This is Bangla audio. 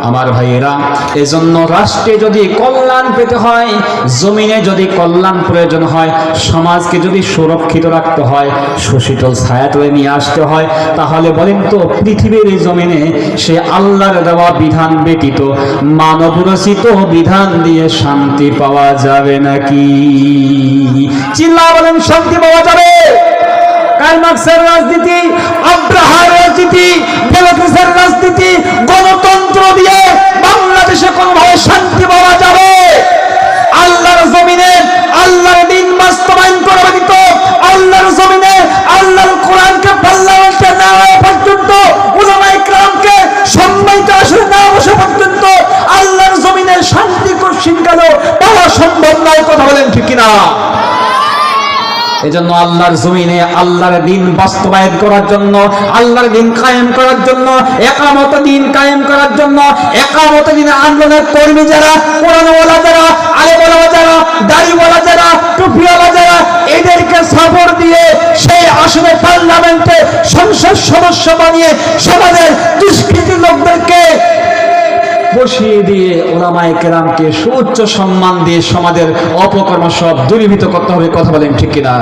আমার ভাইয়েরা, এজন্য রাষ্ট্রে যদি কল্যাণ পেতে হয়, জমিনে যদি কল্যাণ প্রয়োজন হয়, সমাজকে যদি সুরক্ষিত রাখতে হয়, সুশীতল ছায়াতলে নিয়ে আসতে হয়, তাহলে বলেন তো পৃথিবীর এই জমিনে সে আল্লাহর দেওয়া বিধান ব্যতীত মানব রচিত বিধান দিয়ে শান্তি পাওয়া যাবে নাকি? চিল্লা বলেন, শান্তি পাওয়া যাবে? কার্ল মার্ক্সের রাজনীতি, আব্রাহার রাজনীতি, ডেমোক্রেসির রাজনীতি, গণতন্ত্র দিয়ে বাংলাদেশে কোনোভাবে শান্তি পাওয়া যাবে? আল্লাহর জমিনে আল্লাহর দ্বীন বাস্তবায়ন করা ব্যতীত, আল্লাহর জমিনে আল্লাহর কোরআনকে পাল্লাতে না পর্যন্ত, উলামায়ে কেরামকে সম্মানিত আসনে না বসা পর্যন্ত আল্লাহর জমিনে শান্তি কশিনকালও পাওয়া সম্ভব নয়। কথা বলেন ঠিক কিনা? এজন্য আল্লাহর জমিনে আল্লাহর দ্বীন বাস্তবায়ন করার জন্য, আল্লাহর দ্বীন কায়েম করার জন্য, একামত দ্বীন কায়েম করার জন্য, একামত দ্বীন আন্দোলনের কর্মী যারা, কোরআনওয়ালা যারা, আলেমওয়ালা যারা, দাড়িওয়ালা যারা, টুপিওয়ালা যারা, এদেরকে সাপোর্ট দিয়ে সেই আসলে পার্লামেন্টে সংসদ সদস্য বানিয়ে সমাজের দুষ্কৃতী লোকদেরকে বসিয়ে দিয়ে উলামায়ে কেরামকে সুউচ্চ সম্মান দিয়ে সমাজের অপকর্ম সব দূরীভূত করতে হবে। কথা বলেন ঠিক কিনা?